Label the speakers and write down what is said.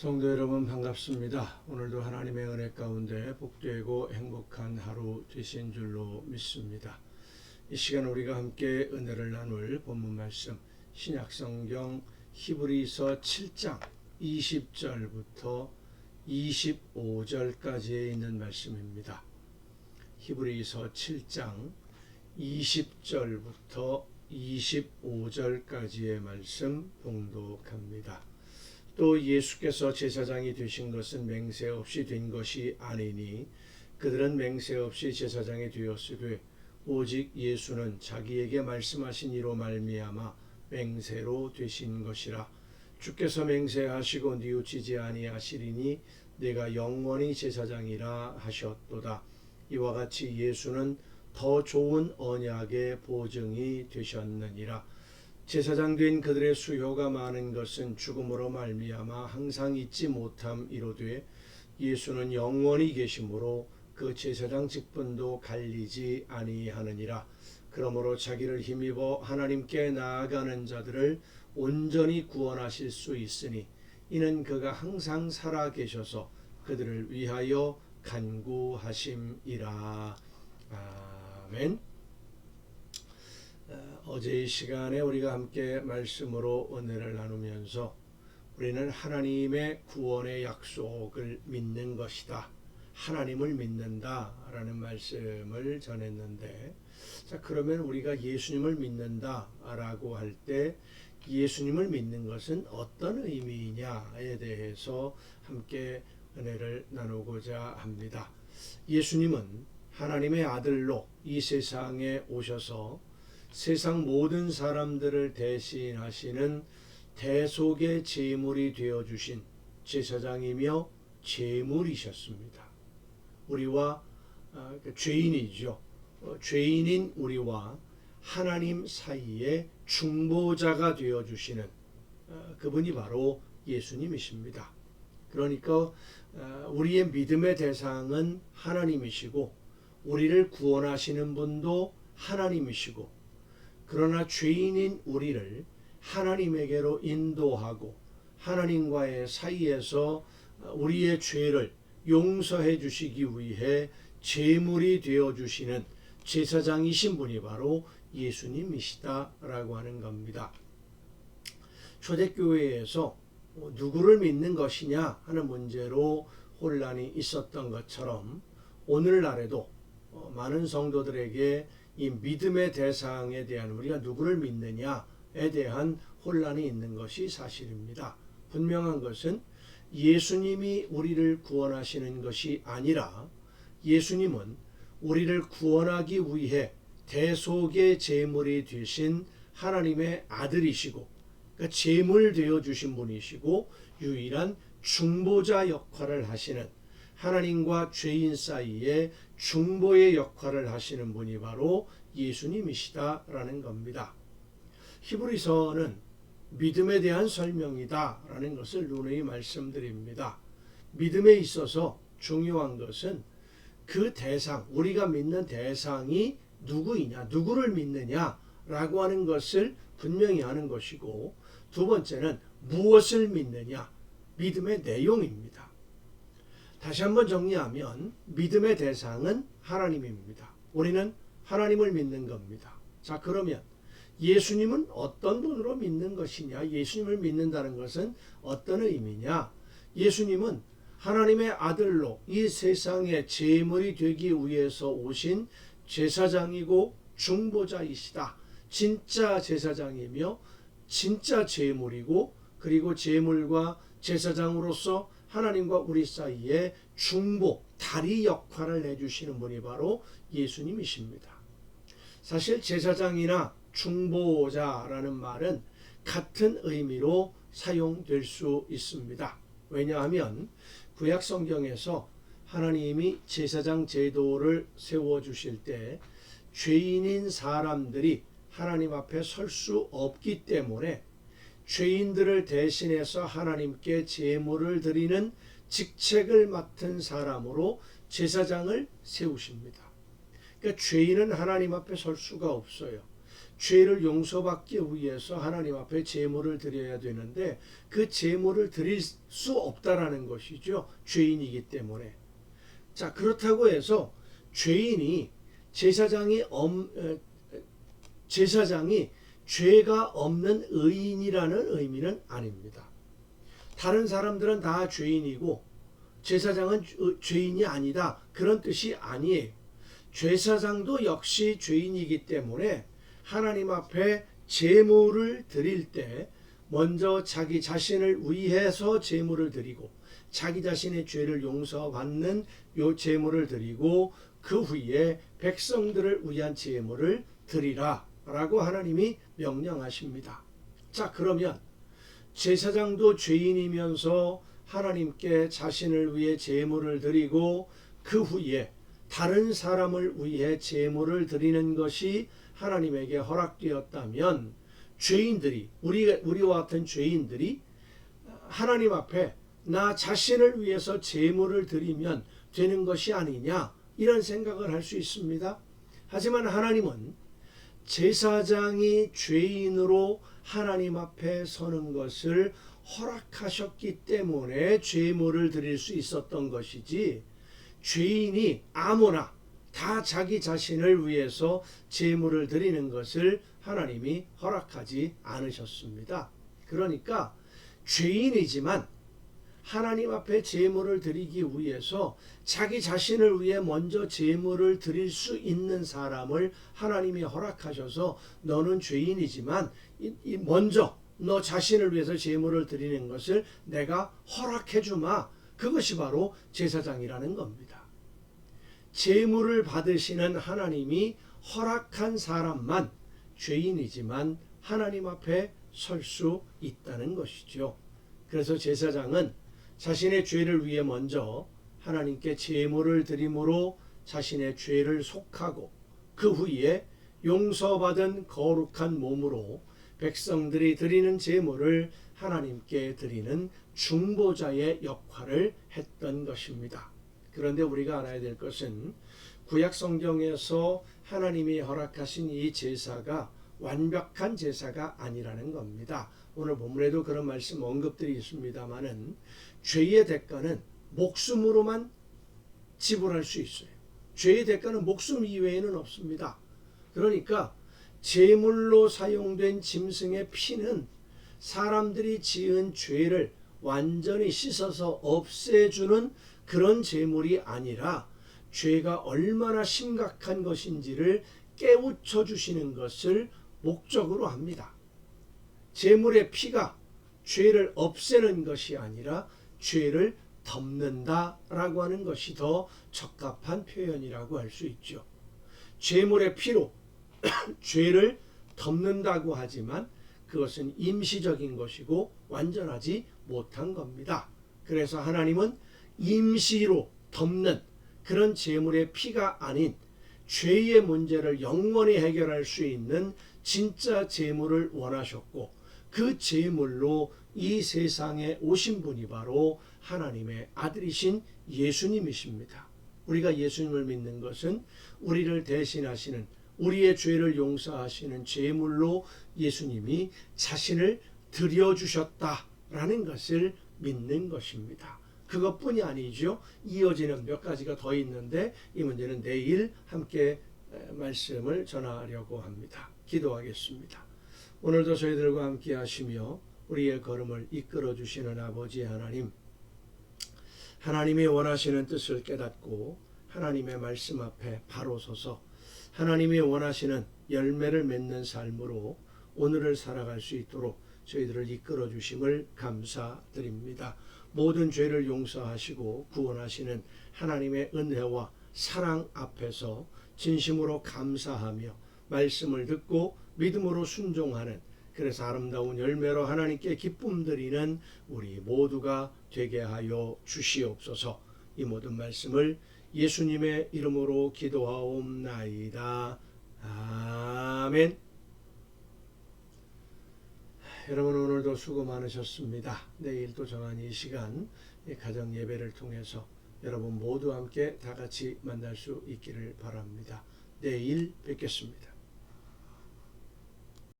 Speaker 1: 성도 여러분 반갑습니다. 오늘도 하나님의 은혜 가운데 복되고 행복한 하루 되신 줄로 믿습니다. 이 시간 우리가 함께 은혜를 나눌 본문 말씀 신약성경 히브리서 7장 20절부터 25절까지에 있는 말씀입니다. 히브리서 7장 20절부터 25절까지의 말씀 봉독합니다. 또 예수께서 제사장이 되신 것은 맹세 없이 된 것이 아니니 그들은 맹세 없이 제사장이 되었으되 오직 예수는 자기에게 말씀하신 이로 말미암아 맹세로 되신 것이라. 주께서 맹세하시고 뉘우치지 아니하시리니 내가 영원히 제사장이라 하셨도다. 이와 같이 예수는 더 좋은 언약의 보증이 되셨느니라. 제사장 된 그들의 수요가 많은 것은 죽음으로 말미암아 항상 잊지 못함이로되 예수는 영원히 계심으로 그 제사장 직분도 갈리지 아니하느니라. 그러므로 자기를 힘입어 하나님께 나아가는 자들을 온전히 구원하실 수 있으니 이는 그가 항상 살아 계셔서 그들을 위하여 간구하심이라. 아멘. 어제 이 시간에 우리가 함께 말씀으로 은혜를 나누면서 우리는 하나님의 구원의 약속을 믿는 것이다. 하나님을 믿는다라는 말씀을 전했는데, 자, 그러면 우리가 예수님을 믿는다라고 할 때 예수님을 믿는 것은 어떤 의미냐에 대해서 함께 은혜를 나누고자 합니다. 예수님은 하나님의 아들로 이 세상에 오셔서 세상 모든 사람들을 대신하시는 대속의 제물이 되어주신 제사장이며 제물이셨습니다. 우리와 죄인이죠. 죄인인 우리와 하나님 사이에 중보자가 되어주시는 그분이 바로 예수님이십니다. 그러니까 우리의 믿음의 대상은 하나님이시고 우리를 구원하시는 분도 하나님이시고, 그러나 죄인인 우리를 하나님에게로 인도하고 하나님과의 사이에서 우리의 죄를 용서해 주시기 위해 제물이 되어 주시는 제사장이신 분이 바로 예수님이시다라고 하는 겁니다. 초대교회에서 누구를 믿는 것이냐 하는 문제로 혼란이 있었던 것처럼 오늘날에도 많은 성도들에게 이 믿음의 대상에 대한 우리가 누구를 믿느냐에 대한 혼란이 있는 것이 사실입니다. 분명한 것은 예수님이 우리를 구원하시는 것이 아니라 예수님은 우리를 구원하기 위해 대속의 제물이 되신 하나님의 아들이시고, 그러니까 제물 되어 주신 분이시고 유일한 중보자 역할을 하시는, 하나님과 죄인 사이에 중보의 역할을 하시는 분이 바로 예수님이시다라는 겁니다. 히브리서는 믿음에 대한 설명이다라는 것을 누누이 말씀드립니다. 믿음에 있어서 중요한 것은 그 대상, 우리가 믿는 대상이 누구이냐, 누구를 믿느냐라고 하는 것을 분명히 하는 것이고, 두 번째는 무엇을 믿느냐, 믿음의 내용입니다. 다시 한번 정리하면 믿음의 대상은 하나님입니다. 우리는 하나님을 믿는 겁니다. 자, 그러면 예수님은 어떤 분으로 믿는 것이냐, 예수님을 믿는다는 것은 어떤 의미냐. 예수님은 하나님의 아들로 이 세상에 제물이 되기 위해서 오신 제사장이고 중보자이시다. 진짜 제사장이며 진짜 제물이고, 그리고 제물과 제사장으로서 하나님과 우리 사이에 중보, 다리 역할을 해주시는 분이 바로 예수님이십니다. 사실 제사장이나 중보자라는 말은 같은 의미로 사용될 수 있습니다. 왜냐하면 구약 성경에서 하나님이 제사장 제도를 세워주실 때 죄인인 사람들이 하나님 앞에 설 수 없기 때문에 죄인들을 대신해서 하나님께 제물을 드리는 직책을 맡은 사람으로 제사장을 세우십니다. 그러니까 죄인은 하나님 앞에 설 수가 없어요. 죄를 용서받기 위해서 하나님 앞에 제물을 드려야 되는데 그 제물을 드릴 수 없다라는 것이죠. 죄인이기 때문에. 자, 그렇다고 해서 죄인이 제사장이 죄가 없는 의인이라는 의미는 아닙니다. 다른 사람들은 다 죄인이고 제사장은 죄인이 아니다, 그런 뜻이 아니에요. 제사장도 역시 죄인이기 때문에 하나님 앞에 제물을 드릴 때 먼저 자기 자신을 위해서 제물을 드리고 자기 자신의 죄를 용서받는 요 제물을 드리고 그 후에 백성들을 위한 제물을 드리라 라고 하나님이 명령하십니다. 자, 그러면 제사장도 죄인이면서 하나님께 자신을 위해 제물을 드리고 그 후에 다른 사람을 위해 제물을 드리는 것이 하나님에게 허락되었다면 죄인들이, 우리와 같은 죄인들이 하나님 앞에 나 자신을 위해서 제물을 드리면 되는 것이 아니냐, 이런 생각을 할 수 있습니다. 하지만 하나님은 제사장이 죄인으로 하나님 앞에 서는 것을 허락하셨기 때문에 제물을 드릴 수 있었던 것이지, 죄인이 아무나 다 자기 자신을 위해서 제물을 드리는 것을 하나님이 허락하지 않으셨습니다. 그러니까 죄인이지만 하나님 앞에 제물을 드리기 위해서 자기 자신을 위해 먼저 제물을 드릴 수 있는 사람을 하나님이 허락하셔서 너는 죄인이지만 먼저 너 자신을 위해서 제물을 드리는 것을 내가 허락해 주마. 그것이 바로 제사장이라는 겁니다. 제물을 받으시는 하나님이 허락한 사람만 죄인이지만 하나님 앞에 설 수 있다는 것이죠. 그래서 제사장은 자신의 죄를 위해 먼저 하나님께 제물을 드림으로 자신의 죄를 속하고 그 후에 용서받은 거룩한 몸으로 백성들이 드리는 제물을 하나님께 드리는 중보자의 역할을 했던 것입니다. 그런데 우리가 알아야 될 것은 구약 성경에서 하나님이 허락하신 이 제사가 완벽한 제사가 아니라는 겁니다. 오늘 본문에도 그런 말씀 언급들이 있습니다만은 죄의 대가는 목숨으로만 지불할 수 있어요. 죄의 대가는 목숨 이외에는 없습니다. 그러니까 제물로 사용된 짐승의 피는 사람들이 지은 죄를 완전히 씻어서 없애주는 그런 제물이 아니라 죄가 얼마나 심각한 것인지를 깨우쳐 주시는 것을 목적으로 합니다. 제물의 피가 죄를 없애는 것이 아니라 죄를 덮는다라고 하는 것이 더 적합한 표현이라고 할 수 있죠. 제물의 피로 죄를 덮는다고 하지만 그것은 임시적인 것이고 완전하지 못한 겁니다. 그래서 하나님은 임시로 덮는 그런 제물의 피가 아닌 죄의 문제를 영원히 해결할 수 있는 진짜 제물을 원하셨고, 그 제물로 이 세상에 오신 분이 바로 하나님의 아들이신 예수님이십니다. 우리가 예수님을 믿는 것은 우리를 대신하시는, 우리의 죄를 용서하시는 제물로 예수님이 자신을 드려주셨다라는 것을 믿는 것입니다. 그것뿐이 아니죠. 이어지는 몇 가지가 더 있는데 이 문제는 내일 함께 말씀을 전하려고 합니다. 기도하겠습니다. 오늘도 저희들과 함께 하시며 우리의 걸음을 이끌어 주시는 아버지 하나님, 하나님이 원하시는 뜻을 깨닫고 하나님의 말씀 앞에 바로 서서 하나님이 원하시는 열매를 맺는 삶으로 오늘을 살아갈 수 있도록 저희들을 이끌어 주심을 감사드립니다. 모든 죄를 용서하시고 구원하시는 하나님의 은혜와 사랑 앞에서 진심으로 감사하며 말씀을 듣고 믿음으로 순종하는, 그래서 아름다운 열매로 하나님께 기쁨 드리는 우리 모두가 되게 하여 주시옵소서. 이 모든 말씀을 예수님의 이름으로 기도하옵나이다. 아멘. 여러분, 오늘도 수고 많으셨습니다. 내일 또 정한 이 시간 가정 예배를 통해서 여러분 모두 함께 다 같이 만날 수 있기를 바랍니다. 내일 뵙겠습니다.